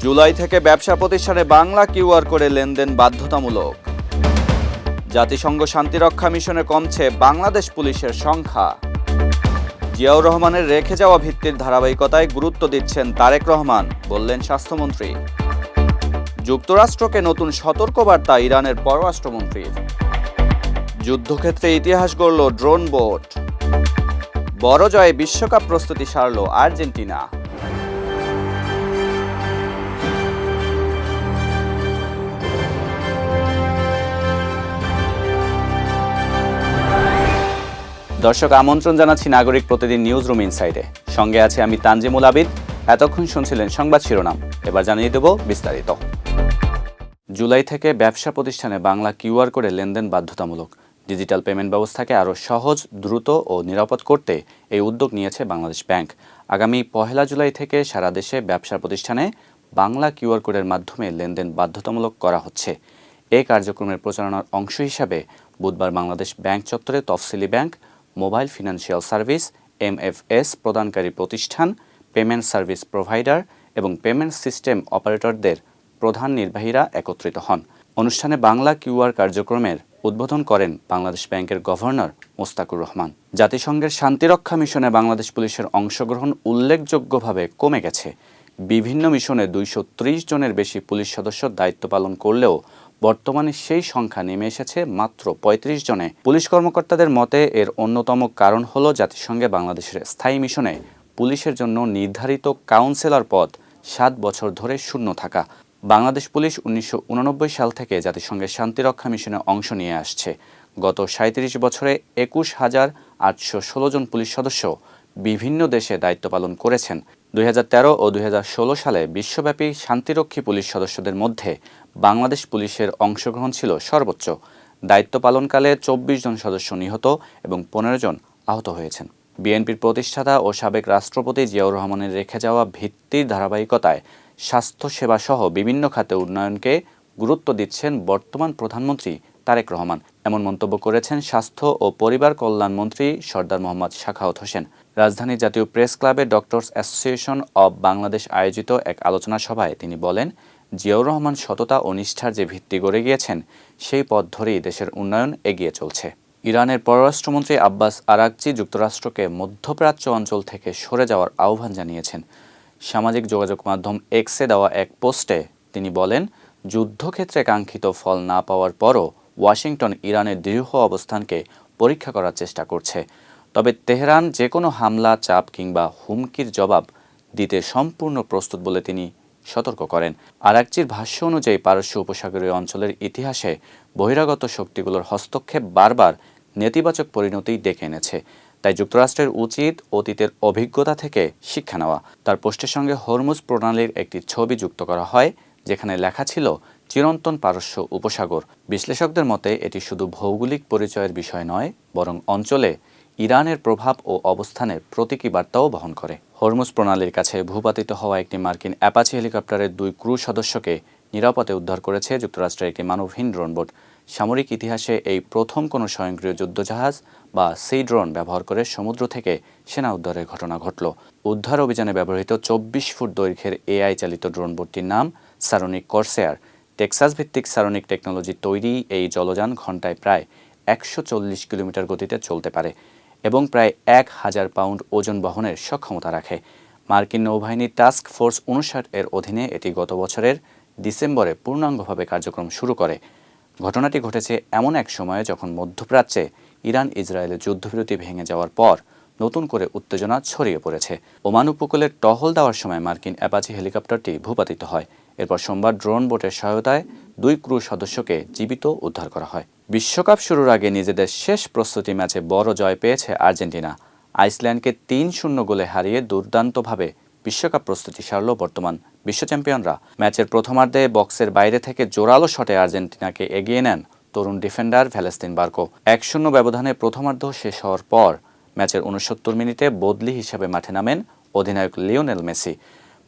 জুলাই থেকে ব্যবসা প্রতিষ্ঠানে বাংলা কিউআর কোডে লেনদেন বাধ্যতামূলক। জাতিসংঘ শান্তিরক্ষা মিশনে কমছে বাংলাদেশ পুলিশের সংখ্যা। জিয়াউর রহমানের রেখে যাওয়া ভিত্তির ধারাবাহিকতায় গুরুত্ব দিচ্ছেন তারেক রহমান, বললেন স্বাস্থ্যমন্ত্রী। যুক্তরাষ্ট্রকে নতুন সতর্কবার্তা ইরানের পররাষ্ট্রমন্ত্রীর। যুদ্ধক্ষেত্রে ইতিহাস গড়ল ড্রোন বোট। বড় জয়ে বিশ্বকাপ প্রস্তুতি সারল আর্জেন্টিনা। দর্শক, আমন্ত্রণ জানাচ্ছি নাগরিক প্রতিদিন নিউজ রুম ইনসাইডে। সঙ্গে আছে আমি তানজিমুল আবিদ। এতক্ষণ শুনছিলেন সংবাদ শিরোনাম, এবার জানিয়ে দেব বিস্তারিত। জুলাই থেকে ব্যবসা প্রতিষ্ঠানে বাংলা কিউআর কোডে লেনদেন বাধ্যতামূলক। ডিজিটাল পেমেন্ট ব্যবস্থাকে আরও সহজ, দ্রুত ও নিরাপদ করতে এই উদ্যোগ নিয়েছে বাংলাদেশ ব্যাংক। আগামী 1 জুলাই থেকে সারা দেশে ব্যবসা প্রতিষ্ঠানে বাংলা কিউআর কোডের মাধ্যমে লেনদেন বাধ্যতামূলক করা হচ্ছে। এই কার্যক্রমের প্রচারণার অংশ হিসাবে বুধবার বাংলাদেশ ব্যাংক চত্বরে তফসিলি bank, mobile financial service, MFS প্রদানকারী প্রতিষ্ঠান, পেমেন্ট সার্ভিস প্রোভাইডার এবং পেমেন্ট সিস্টেম অপারেটরদের প্রধান নির্বাহীরা একত্রিত হন। অনুষ্ঠানে বাংলা কিউআর কার্যক্রমের উদ্বোধন করেন বাংলাদেশ ব্যাংকের গভর্নর মোস্তাকুর রহমান। জাতিসংঘের শান্তিরক্ষা মিশনে বাংলাদেশ পুলিশের অংশগ্রহণ উল্লেখযোগ্যভাবে কমে গেছে। বিভিন্ন মিশনে 230 জনের বেশি পুলিশ সদস্য দায়িত্ব পালন করলেও বর্তমানে সেই সংখ্যা নেমে এসেছে মাত্র 35 জনে। পুলিশ কর্মকর্তাদের মতে এর অন্যতম কারণ হলো জাতিসংঘে বাংলাদেশের স্থায়ী মিশনে পুলিশের জন্য নির্ধারিত কাউন্সিলর পদ 7 বছর ধরে শূন্য থাকা। বাংলাদেশ পুলিশ 1989 সাল থেকে জাতিসংঘের শান্তিরক্ষা মিশনে অংশ নিয়ে আসছে। গত 37 বছরে 21,816 জন পুলিশ সদস্য বিভিন্ন দেশে দায়িত্ব পালন করেছেন। 2013 ও 2016 সালে বিশ্বব্যাপী শান্তিরক্ষী পুলিশ সদস্যদের মধ্যে বাংলাদেশ পুলিশের অংশগ্রহণ ছিল সর্বোচ্চ। দায়িত্ব পালনকালে 24 জন সদস্য নিহত এবং 15 জন আহত হয়েছেন। বিএনপির প্রতিষ্ঠাতা ও সাবেক রাষ্ট্রপতি জিয়াউর রহমানের রেখে যাওয়া ভিত্তির ধারাবাহিকতায় স্বাস্থ্যসেবা সহ বিভিন্ন খাতে উন্নয়নকে গুরুত্ব দিচ্ছেন বর্তমান প্রধানমন্ত্রী তারেক রহমান। এমন মন্তব্য করেছেন স্বাস্থ্য ও পরিবার কল্যাণ মন্ত্রী সরদার মোহাম্মদ সাখাওয়াত হোসেন। রাজধানী জাতীয় প্রেস ক্লাবে ডক্টরস অ্যাসোসিয়েশন অব বাংলাদেশ আয়োজিত এক আলোচনা সভায় তিনি বলেন, জিয়াউর রহমান সততা ও নিষ্ঠার যে ভিত্তি গড়ে গিয়েছেন সেই পথ ধরেই দেশের উন্নয়ন এগিয়ে চলছে। ইরানের পররাষ্ট্রমন্ত্রী আব্বাস আরাকচি যুক্তরাষ্ট্রকে মধ্যপ্রাচ্য অঞ্চল থেকে সরে যাওয়ার আহ্বান জানিয়েছেন। সামাজিক যোগাযোগ মাধ্যম এক্সে দেওয়া এক পোস্টে তিনি বলেন, যুদ্ধক্ষেত্রে কাঙ্ক্ষিত ফল না পাওয়ার পরও ওয়াশিংটন ইরানের দৃঢ় অবস্থানকে পরীক্ষা করার চেষ্টা করছে। তবে তেহরান যে কোনো হামলা, চাপ কিংবা হুমকির জবাব দিতে সম্পূর্ণ প্রস্তুত বলে তিনি সতর্ক করেন। আরাকচির ভাষ্য অনুযায়ী পারস্য উপসাগরীয় অঞ্চলের ইতিহাসে বহিরাগত শক্তিগুলোর হস্তক্ষেপ বারবার নেতিবাচক পরিণতি ডেকে এনেছে। তাই যুক্তরাষ্ট্রের উচিত অতীতের অভিজ্ঞতা থেকে শিক্ষা নেওয়া। তার পোস্টের সঙ্গে হরমুজ প্রণালীর একটি ছবি যুক্ত করা হয়, যেখানে লেখা ছিল চিরন্তন পারস্য উপসাগর। বিশ্লেষকদের মতে এটি শুধু ভৌগোলিক পরিচয়ের বিষয় নয়, বরং অঞ্চলে ইরানের প্রভাব ও অবস্থানের প্রতীকী বার্তাও বহন করে। হরমুজ প্রণালীর কাছে ভূপাতিত হওয়া একটি মার্কিন অ্যাপাচি হেলিকপ্টারের 2 ক্রু সদস্যকে নিরাপদে উদ্ধার করেছে যুক্তরাষ্ট্রের একটি মানবহীন ড্রোনবোট। সামরিক ইতিহাসে এই প্রথম কোনো স্বয়ংক্রিয় যুদ্ধজাহাজ বা সি ড্রোন ব্যবহার করে সমুদ্র থেকে সেনা উদ্ধারের ঘটনা ঘটল। উদ্ধার অভিযানে ব্যবহৃত 24 ফুট দৈর্ঘ্যের AI চালিত ড্রোনবোটটির নাম সারোনিক কর্সেয়ার। টেক্সাস ভিত্তিক সারোনিক টেকনোলজি তৈরি এই জলযান ঘন্টায় প্রায় 140 কিলোমিটার গতিতে চলতে পারে এবং প্রায় 1000 পাউন্ড ওজন বহনের সক্ষমতা রাখে। মার্কিন নৌবাহিনীর টাস্ক ফোর্স 59 এর অধীনে এটি গত বছরের ডিসেম্বরে পূর্ণাঙ্গভাবে কার্যক্রম শুরু করে। ঘটনাটি ঘটেছে এমন এক সময়ে যখন মধ্যপ্রাচ্যে ইরান ইসরায়েলের যুদ্ধবিরতি ভেঙে যাওয়ার পর নতুন করে উত্তেজনা ছড়িয়ে পড়েছে। ওমান উপকূলের টহল দেওয়ার সময় মার্কিন অ্যাপাচি হেলিকপ্টারটি ভূপাতিত হয়। এরপর সোমবার ড্রোন বোটের সহায়তায় 2 ক্রু সদস্যকে জীবিত উদ্ধার করা হয়। বিশ্বকাপ শুরুর আগে নিজেদের শেষ প্রস্তুতি ম্যাচে বড় জয় পেয়েছে আর্জেন্টিনা। আইসল্যান্ডকে 3-0 গোলে হারিয়ে দুর্দান্তভাবে বিশ্বকাপ প্রস্তুতি সারল বর্তমান বিশ্ব চ্যাম্পিয়নরা। ম্যাচের প্রথমার্ধে বক্সের বাইরে থেকে জোরালো শটে আর্জেন্টিনাকে এগিয়ে নেন তরুণ ডিফেন্ডার ভ্যালেস্তিন বার্কো। 1-0 ব্যবধানে প্রথমার্ধ শেষ হওয়ার পর ম্যাচের 69 মিনিটে বদলি হিসেবে মাঠে নামেন অধিনায়ক লিওনেল মেসি।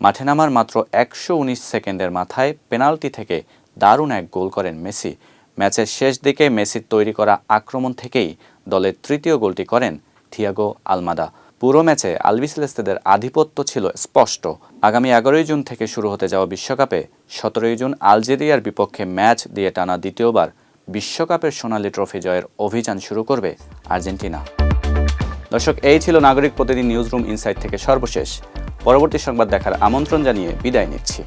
মাঠে নামার মাত্র 119 সেকেন্ডের মাথায় পেনাল্টি থেকে দারুণ এক গোল করেন মেসি। ম্যাচের শেষ দিকে মেসির তৈরি করা আক্রমণ থেকেই দলের তৃতীয় গোলটি করেন থিয়াগো আলমাদা। পুরো ম্যাচে আলবিসেলেস্তেদের আধিপত্য ছিল স্পষ্ট। আগামী 11 জুন থেকে শুরু হতে যাওয়া বিশ্বকাপে 17 জুন আলজেরিয়ার বিপক্ষে ম্যাচ দিয়ে টানা দ্বিতীয়বার বিশ্বকাপের সোনালী ট্রফি জয়ের অভিযান শুরু করবে আর্জেন্টিনা। দর্শক, এই ছিল নাগরিক প্রতিদিন নিউজরুম ইনসাইট থেকে সর্বশেষ। পরবর্তী সংবাদ দেখার আমন্ত্রণ জানিয়ে বিদায় নিচ্ছি।